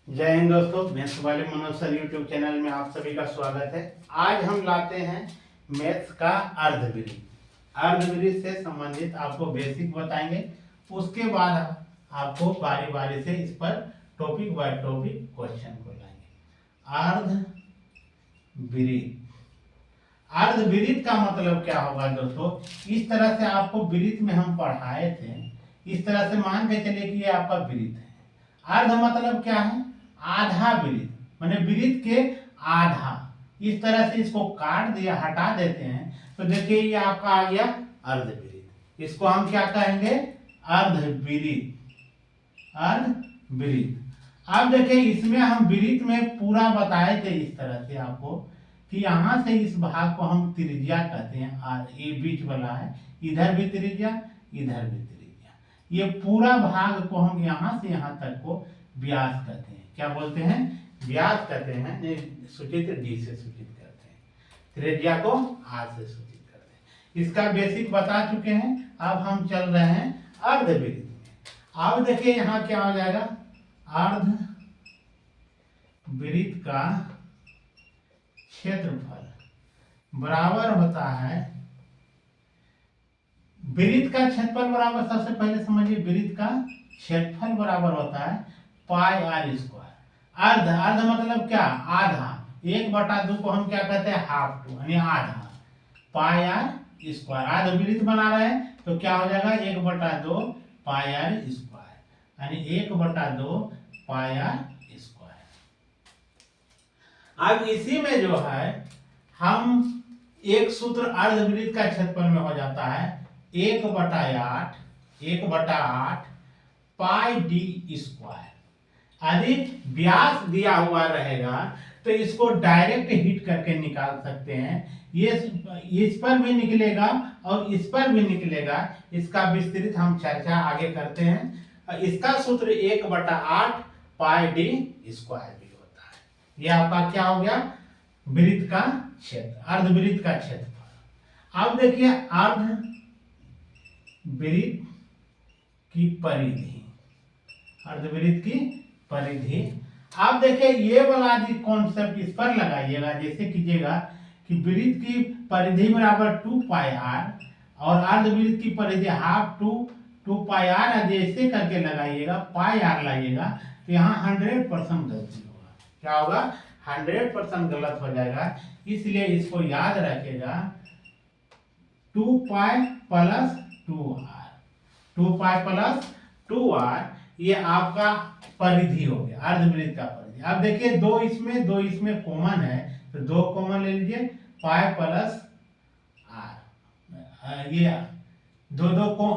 जय हिंद दोस्तों, मैथ्स वाले मनोज सर यूट्यूब चैनल में आप सभी का स्वागत है। आज हम लाते हैं मैथ्स का अर्धवृत्त। अर्धवृत्त से संबंधित आपको बेसिक बताएंगे, उसके बाद आपको बारी बारी से इस पर टॉपिक बाय टॉपिक क्वेश्चन को लाएंगे। अर्धवृत्त, अर्धवृत्त का मतलब क्या होगा दोस्तों? इस तरह से आपको वृत्त में हम पढ़ाए थे, इस तरह से मान के चलिए कि ये आपका वृत्त है। अर्ध मतलब क्या है? आधा वृत्त, माने वृत्त के आधा। इस तरह से इसको काट दिया, हटा देते हैं तो देखिए ये आपका आ गया अर्धवृत्त। इसको हम क्या कहेंगे? अर्धवृत्त। अर्धवृत्त। अब देखिए इसमें हम वृत्त में पूरा बताए थे इस तरह से आपको कि यहां से इस भाग को हम त्रिज्या कहते हैं। ये बीच वाला है, इधर भी त्रिज्या, इधर भी त्रिज्या। ये पूरा भाग को हम यहां से यहां तक को व्यास कहते हैं। क्या बोलते हैं? व्यास कहते हैं। सूचित डी से सूचित करते हैं, त्रिज्या को आर से सूचित करते हैं। इसका बेसिक बता चुके हैं। अब हम चल रहे हैं अर्धवृत्त में। अब देखिए यहाँ क्या हो जाएगा? अर्धवृत्त का क्षेत्रफल बराबर होता है, वृत्त का क्षेत्रफल बराबर, सबसे पहले समझिए वृत्त का क्षेत्रफल बराबर होता है पाई आर स्क्वायर। अर्ध, अर्ध मतलब क्या? आधा। 1/2 को हम क्या कहते हैं? हाफ टू, यानी आधा। पाई आर स्क्वायर, आधा वृत्त बना रहे हैं तो क्या हो जाएगा? 1/2 पाई आर स्क्वायर, यानी 1/2 पाई आर स्क्वायर। अब इसी में जो है हम एक सूत्र अर्धवृत्त का क्षेत्रफल में हो जाता है 1/8 पाई डी स्क्वायर। यदि व्यास दिया हुआ रहेगा तो इसको डायरेक्ट हिट करके निकाल सकते हैं। ये इस पर भी निकलेगा और इस पर भी निकलेगा। इसका विस्तृत हम चर्चा आगे करते हैं। इसका सूत्र 1/8 पाई डी स्क्वायर भी होता है। यह आपका क्या हो गया? वृत्त का क्षेत्र, अर्धवृत्त का क्षेत्रफल। अब देखिए अर्धवृत्त की परिधि, अर्धवृत्त की परिधि। आप देखिए ये वाला कॉन्सेप्ट इस पर लगाइएगा। जैसे कीजिएगा कि वृत्त की परिधि बराबर 2 पाई आर और अर्धवृत्त की परिधि हाफ 2 पाई आर, ऐसे करके लगाइएगा, पाई आर लाइएगा तो यहाँ 100% गलती होगा। क्या होगा? 100% गलत हो जाएगा। इसलिए इसको याद रखेगा 2 pi plus 2r, 2 pi plus 2r, ये आपका परिधि हो गया, अर्धवृत्त का परिधि। अब देखिए दो इसमें कॉमन है तो 2 कॉमन ले लीजिए, पाई प्लस आर। ये दो को,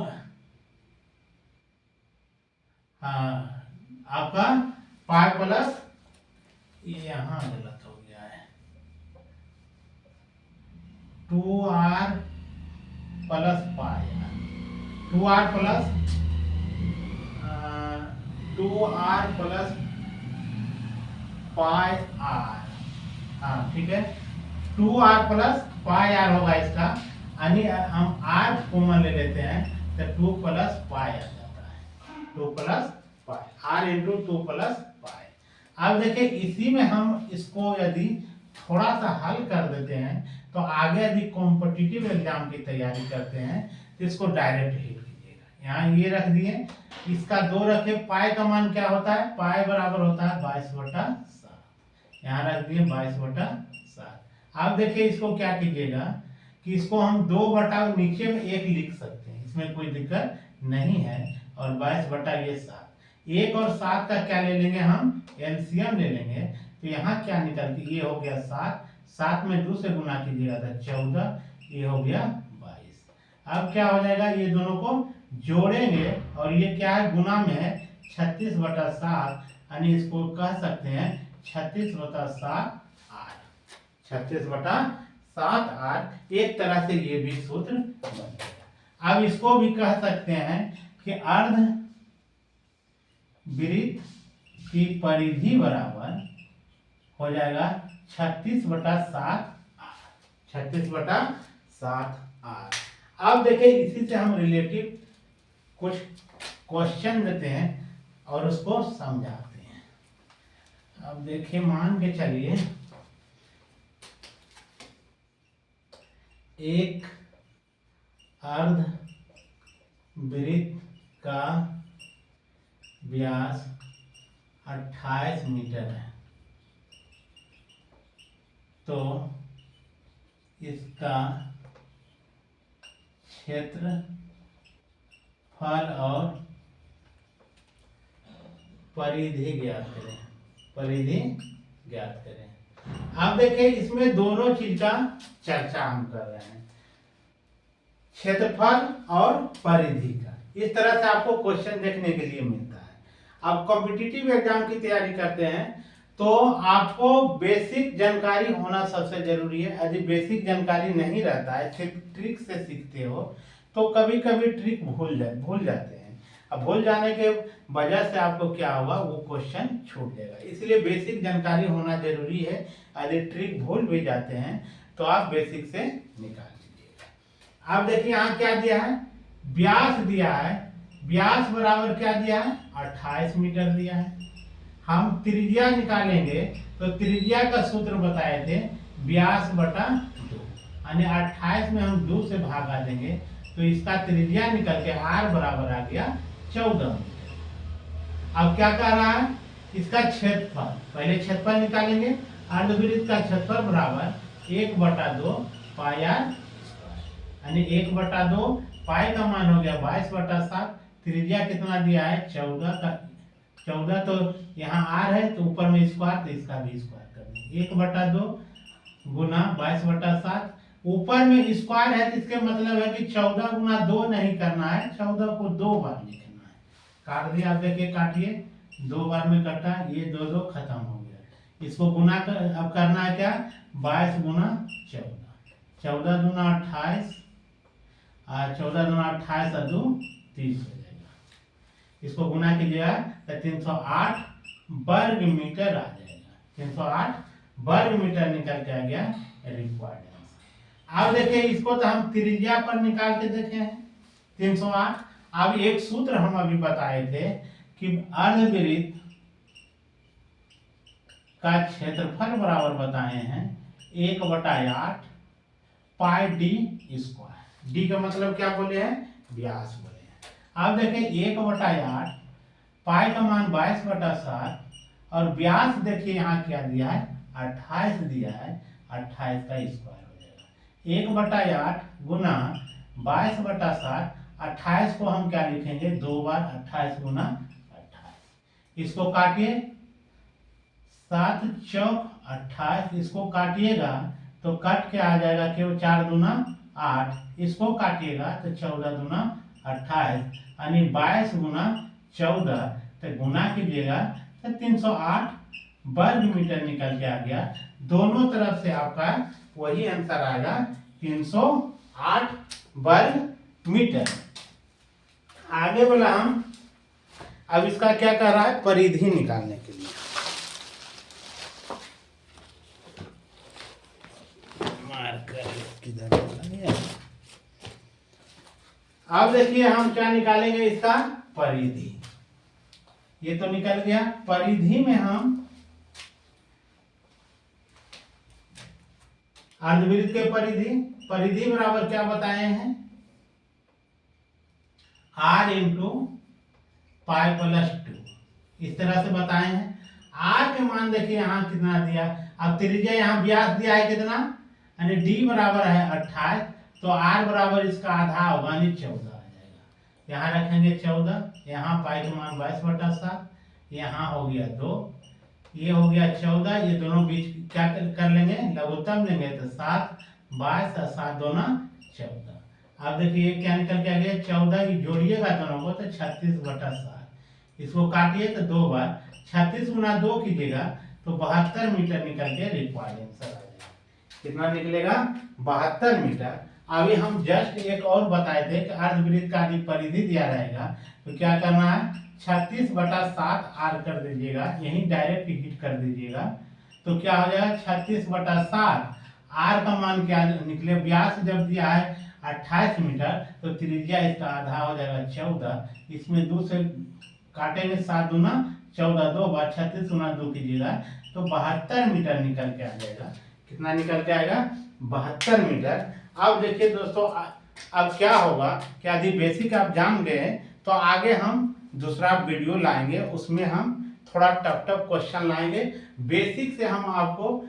हाँ आपका पाई प्लस, ये यहाँ गलत हो गया है, 2r plus pi r, 2r plus pi r. हाँ ठीक है, 2r प्लस पाई आर होगा इसका, यानी हम r कॉमन ले लेते हैं तो 2 प्लस पाई आ जाता है, 2 plus pi, r into 2 plus pi. अब देखिए इसी में हम इसको यदि थोड़ा सा हल कर देते हैं तो आगे यदि कॉम्पिटिटिव एग्जाम की तैयारी करते हैं तो इसको डायरेक्ट हिट कीजिएगा। यहाँ ये रख दिए, इसका 2 रखे, पाई का मान क्या होता है? पाई बराबर होता है 22/7। यहाँ रख दिए 22/7। अब देखिए इसको क्या कीजिएगा कि इसको हम 2 नीचे में 1 लिख सकते हैं, इसमें कोई दिक्कत नहीं है। और 22/7, 1 और 7 का क्या ले लेंगे? हम एलसीएम ले लेंगे। तो यहाँ क्या निकलती? ये हो गया 7, 7 में 2 से गुना कीजिएगा तो 14, ये हो गया 22। अब क्या हो जाएगा? ये दोनों को जोड़ेंगे और ये क्या है? गुना में है 36/7, यानी इसको कह सकते हैं 36/7 आर, 36/7 आर। एक तरह से ये भी सूत्र बन गया। अब इसको भी कह सकते हैं कि अर्धवृत्त की परिधि बराबर हो जाएगा 36/7 आर, 36/7 आर। अब देखिए इसी से हम रिलेटिव कुछ क्वेश्चन देते हैं और उसको समझाते हैं। अब देखिए मान के चलिए एक अर्ध वृत्त का व्यास 28 मीटर है, तो इसका क्षेत्रफल और परिधि ज्ञात करें। परिधि ज्ञात करें। अब देखिए इसमें दोनों चीज का चर्चा हम कर रहे हैं, क्षेत्रफल और परिधि का। इस तरह से आपको क्वेश्चन देखने के लिए मिलता है। अब कॉम्पिटिटिव एग्जाम की तैयारी करते हैं तो आपको बेसिक जानकारी होना सबसे जरूरी है। यदि बेसिक जानकारी नहीं रहता है, सिर्फ ट्रिक से सीखते हो, तो कभी कभी ट्रिक भूल जाते हैं। अब भूल जाने के वजह से आपको क्या होगा, वो क्वेश्चन छूट जाएगा। इसलिए बेसिक जानकारी होना जरूरी है। यदि ट्रिक भूल भी जाते हैं तो आप बेसिक से निकाल लीजिएगा। अब देखिए यहाँ क्या दिया है, व्यास दिया है। व्यास बराबर क्या दिया है, 28 मीटर दिया है। हम त्रिज्या निकालेंगे तो त्रिज्या का सूत्र बताए थे व्यास बटा 2, यानी 28 में हम 2 से भागा देंगे तो इसका त्रिज्या निकल के r बराबर आ गया 14 मीटर। अब क्या कर रहा है, इसका क्षेत्रफल, पहले क्षेत्रफल निकालेंगे। अर्धवृत्त का क्षेत्रफल बराबर 1/2 पाई r, यानी 1/2 पाई का मान हो गया 22/7। त्रिज्या कितना दिया है, 14 तो यहाँ r है तो ऊपर में स्क्वायर, तो इसका भी स्क्वायर कर देंगे। 1/2 गुना 22/7, ऊपर में स्क्वायर है तो इसके मतलब है कि 14 गुना 2 नहीं करना है, 14 को 2 बार लिखना है। काट दिया, आप देखिए काटिए, 2 बार में कटा, ये 2 2 खत्म हो गया। इसको गुना अब करना है क्या, 22 गुना 14, 14 दूना 28, 14 दूना 28 और 2 30 हो जाएगा। इसको गुना कीजिएगा तो 308 वर्ग मीटर आ जाएगा। 308 वर्ग मीटर निकल के आ गया रिक्वायर्ड आंसर। अब देखिए इसको तो हम त्रिज्या पर निकाल के देखे हैं 308। अब एक सूत्र हम अभी बताए थे कि अर्धवृत्त का क्षेत्रफल बराबर बताए हैं 1/8 पाई डी स्क्वायर। डी का मतलब क्या बोले हैं, व्यास बोले हैं। अब देखिए 1/8 पाई का मान 22/7 और व्यास देखिए यहाँ क्या दिया है, 28 दिया है, 28 का स्क्वायर हो जाएगा। 1/8 गुना 22/7, 28 को हम क्या लिखेंगे, 2 बार, 28 गुना 28। इसको काटिए, 7 चौक 28, इसको काटिएगा तो कट के आ जाएगा केवल 4 दूना 8। इसको काटिएगा तो 14 दूना 28, यानी 22 गुना 14, तो गुना कीजिएगा तो 308 वर्ग मीटर निकल के आ गया। दोनों तरफ से आपका वही आंसर आएगा 308 वर्ग मीटर। आगे बोला हम, अब इसका क्या कर रहा है, परिधि निकालने के लिए। मार्कर किधर है। अब देखिए हम क्या निकालेंगे, इसका परिधि। ये तो निकल गया। परिधि में हम अर्धवृत्त के परिधि बराबर क्या बताए हैं, r इंटू पाई प्लस 2, इस तरह से बताए हैं। r के मान देखिए यहाँ कितना दिया। अब त्रिज्या यहाँ व्यास दिया है कितना, यानी d बराबर है 28, तो r बराबर इसका आधा होगा, यानी 14 आ जाएगा। यहाँ रखेंगे 14, यहाँ पाई का मान 22/7, यहाँ हो गया 2, ये हो गया 14, ये दोनों बीच क्या कर लेंगे, लघुत्तम लेंगे तो 7, 22 और 7 दूना 14। अब देखिए ये क्या निकल के आ गया 14, ये जोड़िएगा दोनों को तो 36/7। इसको काटिए तो 2 बार, 36 गुना 2 कीजिएगा तो 72 मीटर निकल के रिक्वायर्ड आंसर आ जाएगा। कितना निकलेगा, 72 मीटर। अभी हम जस्ट एक और बताए थे कि अर्धवृत्त का यदि परिधि दिया रहेगा तो क्या करना है, 36/7 r कर दीजिएगा, यही डायरेक्ट हिट कर दीजिएगा तो क्या हो जाएगा 36/7। r का मान क्या निकले, व्यास जब दिया है 28 मीटर तो त्रिज्या इसका आधा हो जाएगा 14, इसमें 2 से काटेंगे 7 दूना 14 2 बार 36 गुना 2 कीजिएगा तो 72 मीटर निकल के आ जाएगा। कितना निकल के आएगा? 72 मीटर। अब देखिए दोस्तों, अब क्या होगा कि यदि बेसिक आप जान गए तो आगे हम दूसरा वीडियो लाएंगे, उसमें हम थोड़ा टफ टफ क्वेश्चन लाएंगे। बेसिक से हम आपको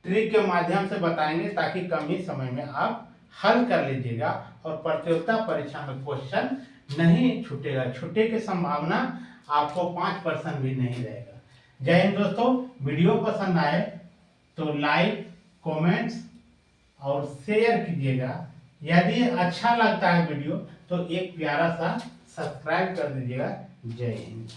ट्रिक के माध्यम से बताएंगे ताकि कम ही समय में आप हल कर लीजिएगा और प्रतियोगिता परीक्षा में क्वेश्चन नहीं छूटेगा। छूटे की संभावना आपको 5% भी नहीं रहेगा। जय हिंद दोस्तों। वीडियो पसंद आए तो लाइक, कमेंट्स और शेयर कीजिएगा। यदि अच्छा लगता है वीडियो तो एक प्यारा सा सब्सक्राइब कर दीजिएगा। जय हिंद।